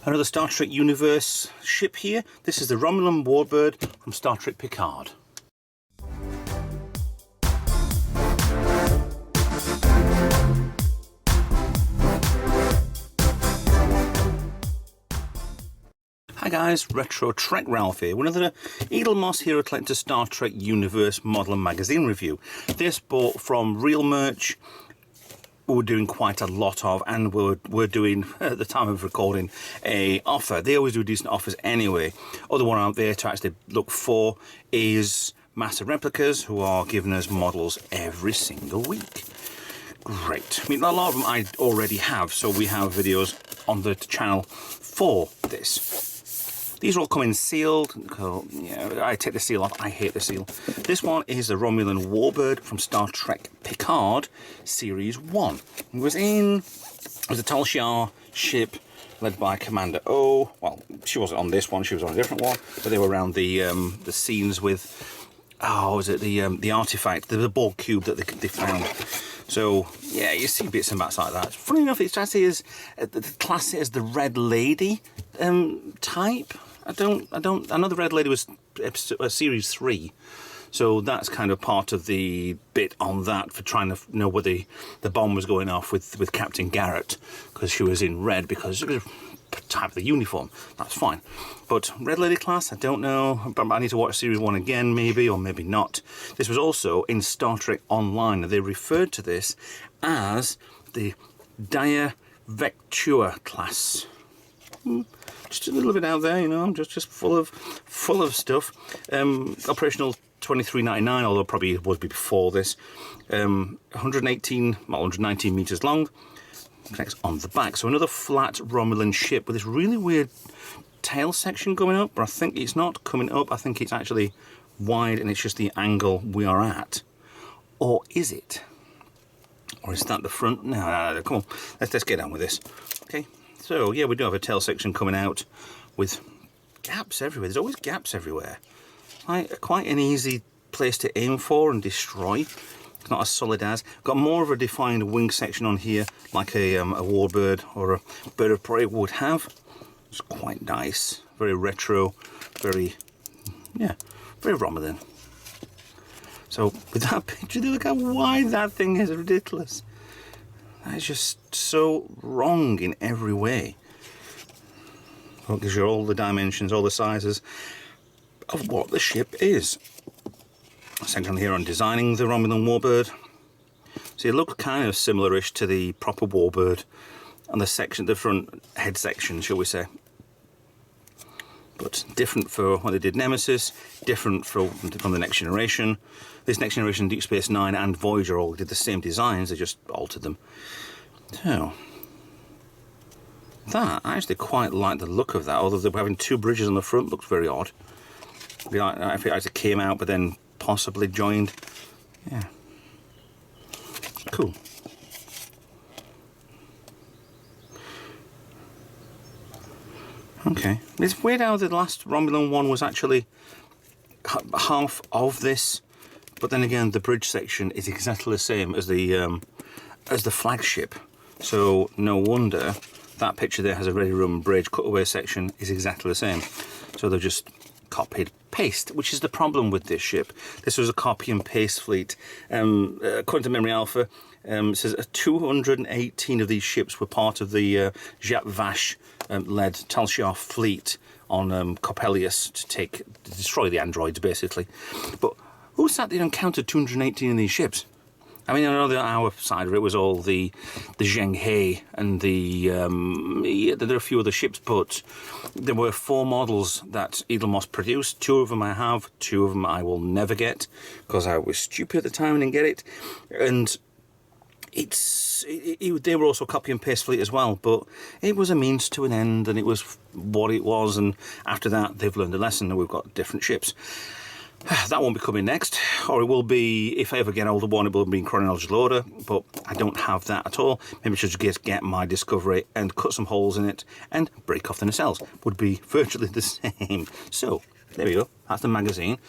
Another Star Trek universe ship here. This is the Romulan Warbird from Star Trek Picard. Hi guys, Retro Trek Ralph here, with another Eaglemoss Hero Collector Star Trek Universe Model and Magazine review. This bought from Real Merch. We're doing quite a lot of, and we're doing, at the time of recording, a offer. They always do decent offers anyway. Other one out there to actually look for is Master Replicas, who are giving us models every single week. Great. I mean, a lot of them I already have, so we have videos on the channel for this. These are all coming sealed. Yeah, I take the seal off. I hate the seal. This one is the Romulan Warbird from Star Trek Picard Series 1. It was a Tal Shiar ship led by Commander O. Well, she wasn't on this one. She was on a different one. But they were around the scenes with, was it the artifact, the Borg cube that they found. So yeah, you see bits and bats like that. Funny enough, it's actually as classed as the Red Lady type. I know the Red Lady was series 3, so that's kind of part of the bit on that for trying to know where the bomb was going off with Captain Garrett, because she was in red because it was type of the uniform. That's fine. But Red Lady class, I don't know. But I need to watch series 1 again, maybe, or maybe not. This was also in Star Trek Online. They referred to this as the Dia Vectua class. Just a little bit out there, you know, just full of stuff. Operational 23.99, although probably would be before this. 119 meters long. Connects on the back. So another flat Romulan ship with this really weird tail section coming up, but I think it's not coming up. I think it's actually wide and it's just the angle we are at. Or is it? Or is that the front? No, come on. Let's get on with this. Okay. So yeah, we do have a tail section coming out with gaps everywhere. There's always gaps everywhere. Quite an easy place to aim for and destroy. It's not as solid as. Got more of a defined wing section on here, like a Warbird or a Bird of Prey would have. It's quite nice, very retro, very Romulan. So with that picture, look how wide that thing is. Ridiculous. That is just so wrong in every way. Well, it gives you all the dimensions, all the sizes of what the ship is. Second here on designing the Romulan Warbird. So it looks kind of similar-ish to the proper Warbird and the front head section, shall we say. But different for when they did Nemesis, different from the Next Generation. This Next Generation, Deep Space Nine and Voyager all did the same designs, they just altered them. So, that, I actually quite like the look of that, although having two bridges on the front looks very odd. It'd be like if it actually came out but then possibly joined. Yeah. Cool. Okay. It's weird how the last Romulan one was actually half of this, but then again the bridge section is exactly the same as the flagship. So no wonder that picture there has a ready room bridge cutaway section is exactly the same. So they've just copied paste, which is the problem with this ship. This was a copy and paste fleet. According to Memory Alpha, it says 218 of these ships were part of the Jacques Vache led Tal Shiar fleet on Coppelius to destroy the androids, basically. But who sat there and counted 218 of these ships? I mean, I know that our side of it was all the Zheng He and there are a few other ships, but there were 4 models that Eaglemoss produced. 2 of them I have, 2 of them I will never get because I was stupid at the time and didn't get it. And they were also copy and paste fleet as well, but it was a means to an end and it was what it was. And after that, they've learned a lesson and we've got different ships. That won't be coming next, or it will be, if I ever get older one, it will be in chronological order, but I don't have that at all. Maybe I should just get my Discovery and cut some holes in it and break off the nacelles. Would be virtually the same. So, there we go, that's the magazine.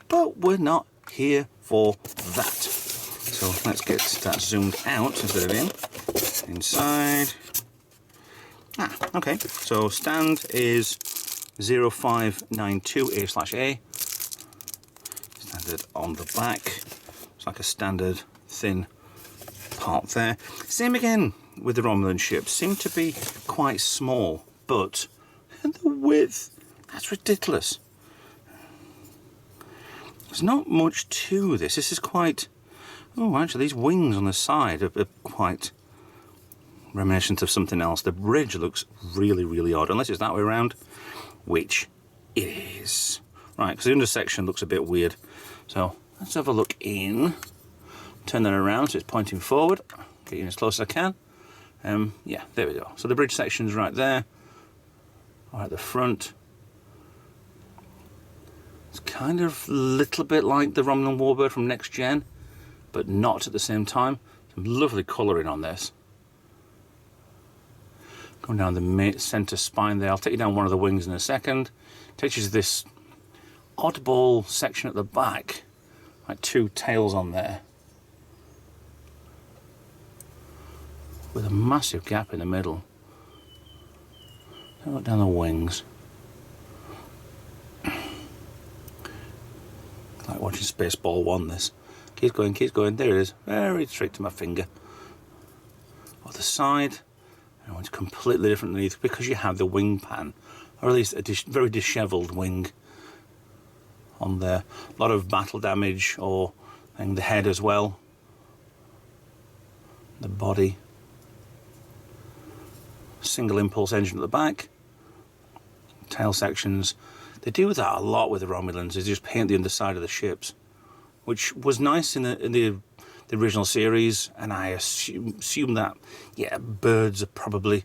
But we're not here for that. So let's get that zoomed out instead of in. Inside. Okay, so stand is 0592A/A. Standard on the back. It's like a standard thin part there. Same again with the Romulan ships. Seem to be quite small, but the width, that's ridiculous. There's not much to this. This is quite... Oh, actually, these wings on the side are quite reminiscent of something else. The bridge looks really, really odd, unless it's that way around, which it is. Right, because the undersection looks a bit weird. So let's have a look in. Turn that around so it's pointing forward. Get in as close as I can. Yeah, there we go. So the bridge section's right there, or at the front. It's kind of a little bit like the Romulan Warbird from Next Gen, but not at the same time. Some lovely colouring on this. Going down the centre spine there. I'll take you down one of the wings in a second. Takes you to this oddball section at the back, like two tails on there, with a massive gap in the middle. Look down the wings. Like watching Spaceball 1, this. Keeps going, keeps going. There it is. Very straight to my finger. On the side, and it's completely different underneath because you have the wing pan, or at least a very dishevelled wing on there. A lot of battle damage, or and the head as well. The body. Single impulse engine at the back. Tail sections. They do that a lot with the Romulans. They just paint the underside of the ships, which was nice in the original series, and I assume that, yeah, birds are probably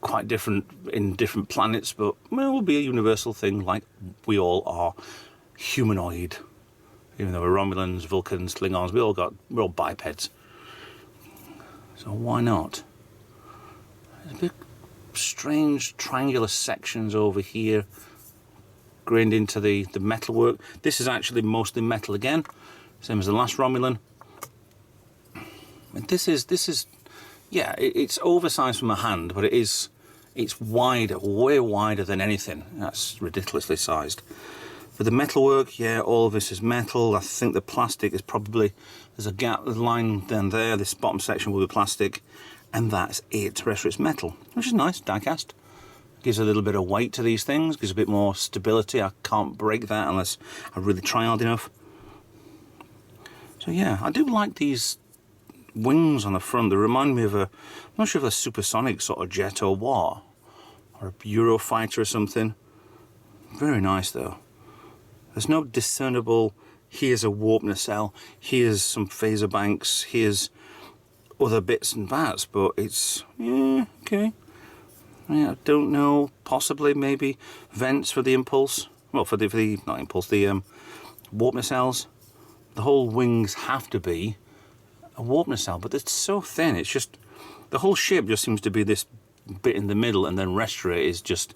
quite different in different planets, but well, it will be a universal thing, like we all are humanoid. Even though we're Romulans, Vulcans, Klingons, we're all bipeds. So why not? There's a bit strange triangular sections over here, grained into the metalwork. This is actually mostly metal again, same as the last Romulan. And this is, yeah, it's oversized from a hand, but it's wider, way wider than anything. That's ridiculously sized. For the metalwork, yeah, all of this is metal. I think the plastic is probably, there's a gap, there's a line down there. This bottom section will be plastic, and that's it. The rest of it's metal, which is nice, die-cast. Gives a little bit of weight to these things, gives a bit more stability. I can't break that unless I really try hard enough. So yeah, I do like these wings on the front. They remind me of I'm not sure if a supersonic sort of jet or what, or a Eurofighter or something. Very nice though. There's no discernible, here's a warp nacelle, here's some phaser banks, here's other bits and bats, but it's, yeah, okay. Yeah, I don't know, possibly, maybe vents for the impulse, well, for the not impulse, the warp nacelles. The whole wings have to be a warp nacelle, but it's so thin, it's just, the whole ship just seems to be this bit in the middle, and then rest of it is just,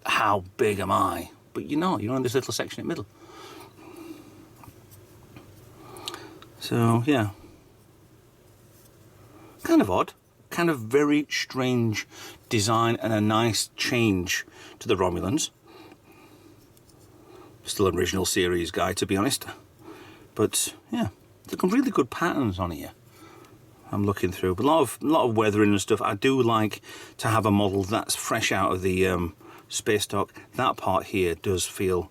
how big am I? But you're in this little section in the middle. So, yeah. Kind of odd. Kind of very strange design and a nice change to the Romulans. Still an original series guy, to be honest. But, yeah. There's some really good patterns on here. I'm looking through. But a lot of weathering and stuff. I do like to have a model that's fresh out of the space dock. That part here does feel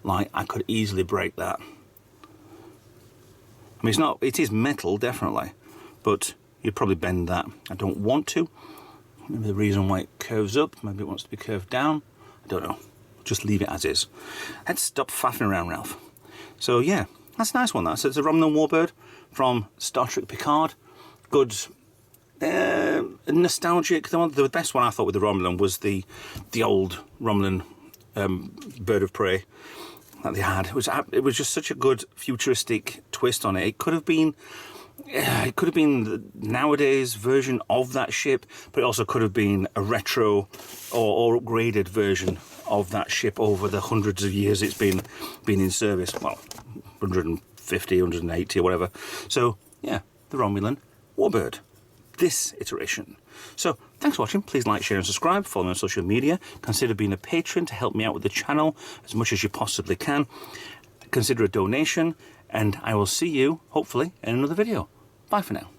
like I could easily break that. I mean, it is metal, definitely, but you'd probably bend that. I don't want to. Maybe the reason why it curves up, maybe it wants to be curved down. I don't know. Just leave it as is. Let's stop faffing around, Ralph. So yeah, that's a nice one. So it's a Romulan Warbird from Star Trek Picard. Good. Nostalgic. The best one I thought with the Romulan was the old Romulan bird of prey that they had. It was just such a good futuristic twist on it. It could have been the nowadays version of that ship, but it also could have been a retro or upgraded version of that ship over the hundreds of years it's been in service. Well, 150, 180 or whatever. So yeah, the Romulan Warbird. This iteration. So Thanks for watching. Please like, share and subscribe. Follow me on social media. Consider being a patron to help me out with the channel as much as you possibly can. Consider a donation, and I will see you, hopefully, in another video. Bye for now.